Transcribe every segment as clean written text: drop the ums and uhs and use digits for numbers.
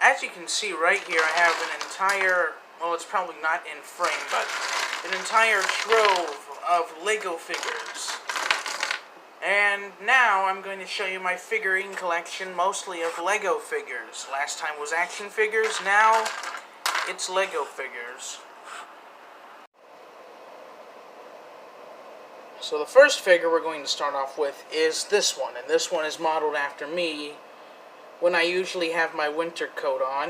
as you can see right here, I have an entire, well, it's probably not in frame, but an entire trove of Lego figures. And now I'm going to show you my figurine collection, mostly of Lego figures. Last time was action figures, now it's Lego figures. So the first figure we're going to start off with is this one, and this one is modeled after me when I usually have my winter coat on.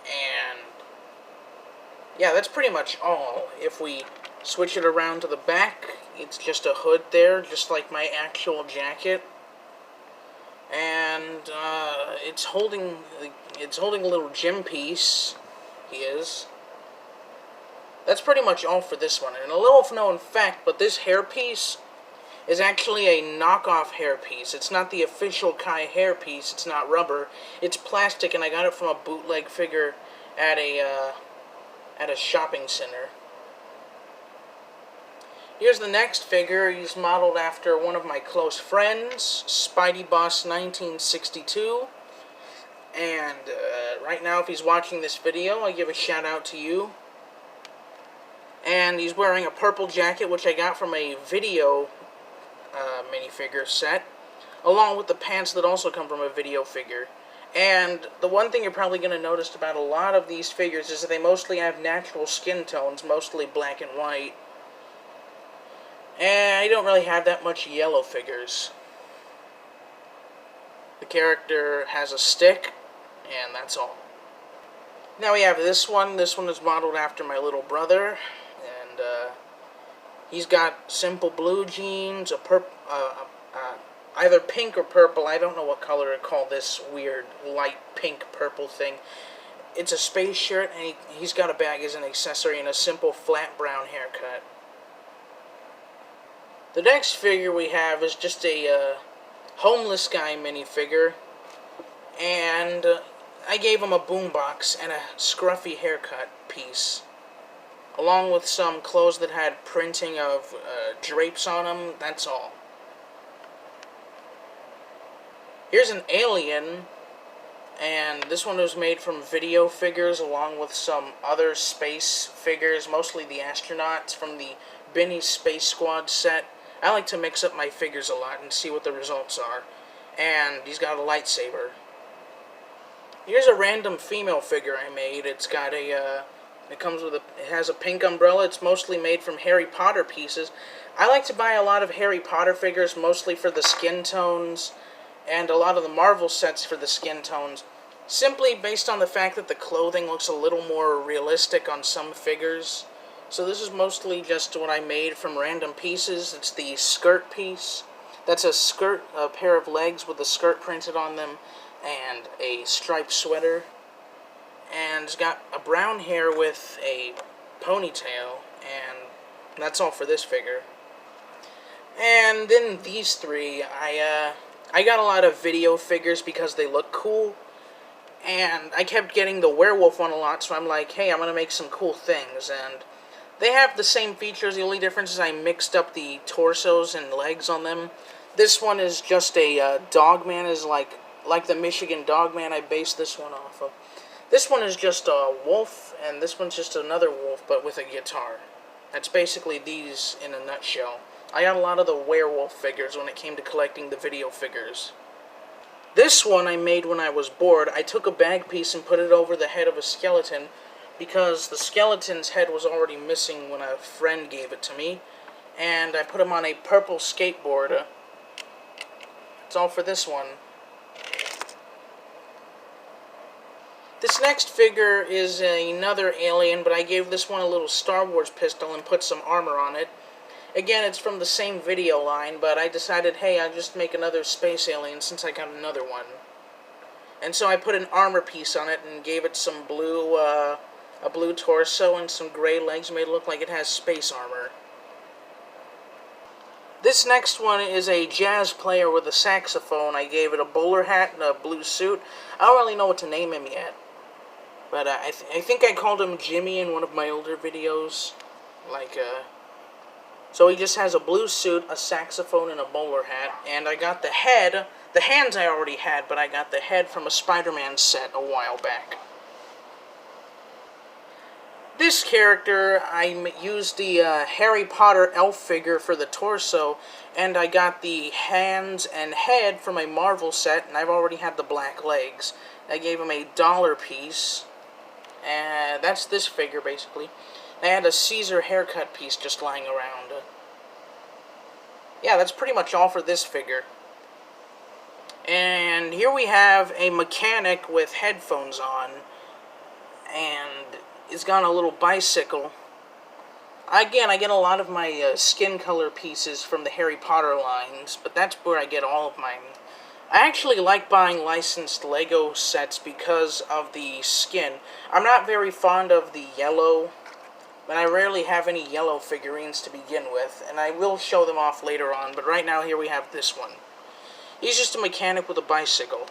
And yeah, that's pretty much all. If we switch it around to the back, it's just a hood there, just like my actual jacket. And it's holding a little gym piece. He is. That's pretty much all for this one. And a little known fact, but this hairpiece is actually a knockoff hairpiece. It's not the official Kai hairpiece. It's not rubber. It's plastic, and I got it from a bootleg figure at a shopping center. Here's the next figure. He's modeled after one of my close friends, Spidey Boss 1962. And right now, if he's watching this video, I give a shout out to you. And he's wearing a purple jacket, which I got from a video minifigure set, along with the pants that also come from a video figure. And the one thing you're probably going to notice about a lot of these figures is that they mostly have natural skin tones, mostly black and white. And I don't really have that much yellow figures. The character has a stick, and that's all. Now we have this one. This one is modeled after my little brother. And he's got simple blue jeans, either pink or purple. I don't know what color to call this weird light pink purple thing. It's a space shirt, and he's got a bag as an accessory and a simple flat brown haircut. The next figure we have is just a homeless guy minifigure, and I gave him a boombox and a scruffy haircut piece, along with some clothes that had printing of drapes on them. That's all. Here's an alien, and this one was made from video figures along with some other space figures, mostly the astronauts from the Benny Space Squad set. I like to mix up my figures a lot and see what the results are. And he's got a lightsaber. Here's a random female figure I made. It's got a it has a pink umbrella. It's mostly made from Harry Potter pieces. I like to buy a lot of Harry Potter figures, mostly for the skin tones, and a lot of the Marvel sets for the skin tones, simply based on the fact that the clothing looks a little more realistic on some figures. So this is mostly just what I made from random pieces. It's the skirt piece. That's a skirt, a pair of legs with the skirt printed on them, and a striped sweater. And it's got a brown hair with a ponytail, and that's all for this figure. And then these three, I got a lot of video figures because they look cool, and I kept getting the werewolf one a lot, so I'm like, hey, I'm going to make some cool things, and they have the same features. The only difference is I mixed up the torsos and legs on them. This one is just a Dogman, is like the Michigan Dogman I based this one off of. This one is just a wolf, and this one's just another wolf, but with a guitar. That's basically these in a nutshell. I got a lot of the werewolf figures when it came to collecting the video figures. This one I made when I was bored. I took a bag piece and put it over the head of a skeleton, because the skeleton's head was already missing when a friend gave it to me, and I put him on a purple skateboard. That's all for this one. This next figure is another alien, but I gave this one a little Star Wars pistol and put some armor on it. Again, it's from the same video line, but I decided, hey, I'll just make another space alien since I got another one. And so I put an armor piece on it and gave it some blue, a blue torso and some gray legs, made it look like it has space armor. This next one is a jazz player with a saxophone. I gave it a bowler hat and a blue suit. I don't really know what to name him yet, but I think I called him Jimmy in one of my older videos. So he just has a blue suit, a saxophone, and a bowler hat. And I got the head The hands I already had, but I got the head from a Spider-Man set a while back. This character, I used the Harry Potter elf figure for the torso, and I got the hands and head from a Marvel set, and I've already had the black legs. I gave him a $1 piece, and that's this figure, basically. I had a Caesar haircut piece just lying around. Yeah, that's pretty much all for this figure. And here we have a mechanic with headphones on, and he's got a little bicycle. Again, I get a lot of my skin color pieces from the Harry Potter lines, but that's where I get all of mine. I actually like buying licensed Lego sets because of the skin. I'm not very fond of the yellow, and I rarely have any yellow figurines to begin with, and I will show them off later on, but right now here we have this one. He's just a mechanic with a bicycle.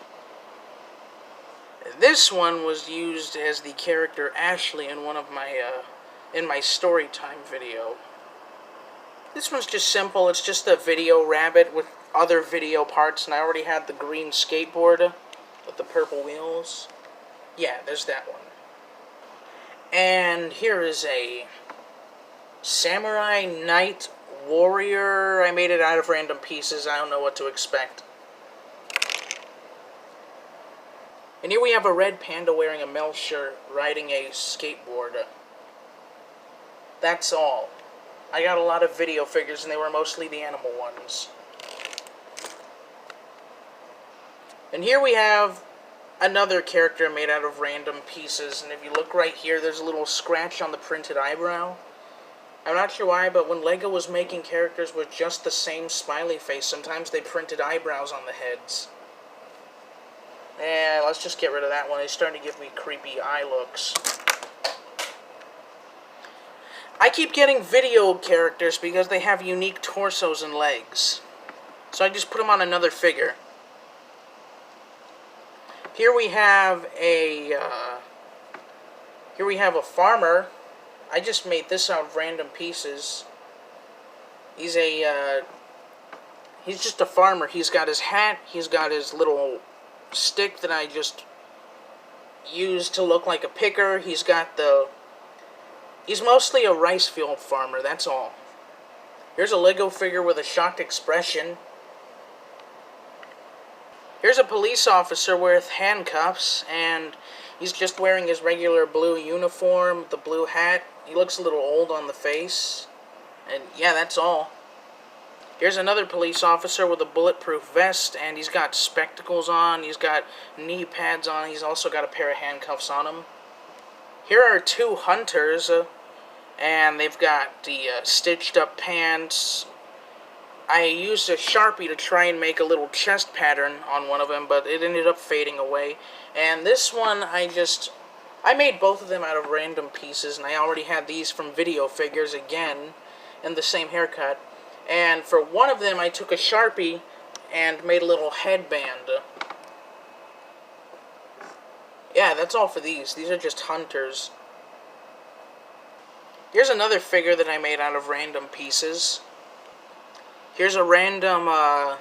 This one was used as the character Ashley in one of my, in my story time video. This one's just simple. It's just a video rabbit with other video parts, and I already had the green skateboard with the purple wheels. Yeah, there's that one. And here is a Samurai Knight Warrior. I made it out of random pieces. I don't know what to expect. And here we have a red panda wearing a Mel shirt, riding a skateboard. That's all. I got a lot of video figures, and they were mostly the animal ones. And here we have another character made out of random pieces, and if you look right here, there's a little scratch on the printed eyebrow. I'm not sure why, but when Lego was making characters with just the same smiley face, sometimes they printed eyebrows on the heads. Yeah, let's just get rid of that one. It's starting to give me creepy eye looks. I keep getting video characters because they have unique torsos and legs. So I just put them on another figure. Here we have a farmer. I just made this out of random pieces. He's just a farmer. He's got his hat. He's got his little stick that I just used to look like a picker. He's mostly a rice field farmer, that's all. Here's a Lego figure with a shocked expression. Here's a police officer with handcuffs, and he's just wearing his regular blue uniform, the blue hat. He looks a little old on the face. And yeah, that's all. Here's another police officer with a bulletproof vest, and he's got spectacles on, he's got knee pads on, he's also got a pair of handcuffs on him. Here are two hunters, and they've got the stitched up pants. I used a Sharpie to try and make a little chest pattern on one of them, but it ended up fading away. And this one, I made both of them out of random pieces, and I already had these from video figures again, in the same haircut. And for one of them, I took a Sharpie and made a little headband. Yeah, that's all for these. These are just hunters. Here's another figure that I made out of random pieces. Here's a random, I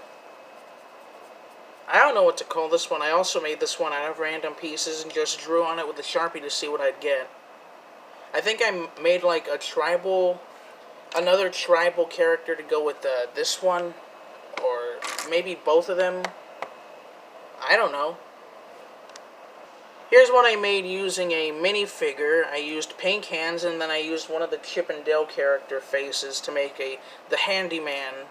don't know what to call this one. I also made this one out of random pieces and just drew on it with a Sharpie to see what I'd get. I think I made like another tribal character to go with this one, or maybe both of them. I don't know. Here's what I made using a minifigure. I used pink hands, and then I used one of the Chip and Dale character faces to make the handyman.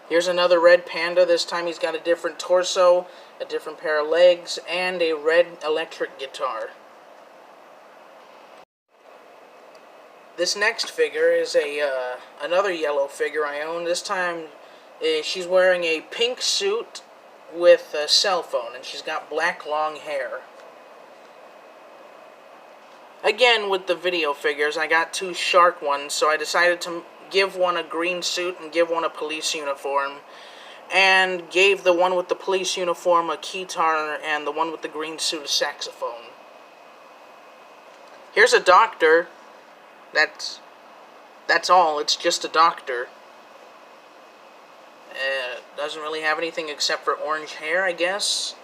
Here's another red panda. This time he's got a different torso, a different pair of legs, and a red electric guitar. This next figure is another yellow figure I own. This time she's wearing a pink suit with a cell phone, and she's got black long hair. Again, with the video figures, I got two shark ones, so I decided to give one a green suit and give one a police uniform, and gave the one with the police uniform a keytar and the one with the green suit a saxophone. Here's a doctor. That's all. It's just a doctor. Doesn't really have anything except for orange hair, I guess.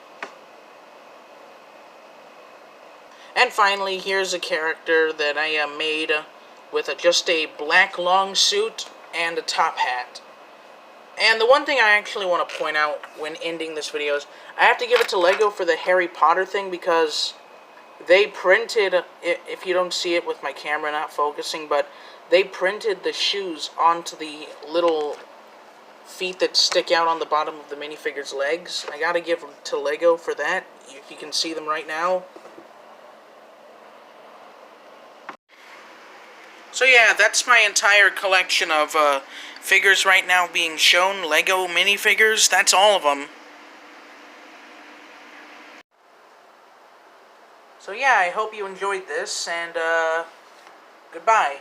And finally, here's a character that I made with just a black long suit and a top hat. And the one thing I actually want to point out when ending this video is I have to give it to LEGO for the Harry Potter thing, because they printed, if you don't see it with my camera not focusing, but they printed the shoes onto the little feet that stick out on the bottom of the minifigure's legs. I gotta give them to LEGO for that. You can see them right now. So yeah, that's my entire collection of figures right now being shown. LEGO minifigures, that's all of them. So yeah, I hope you enjoyed this, and goodbye.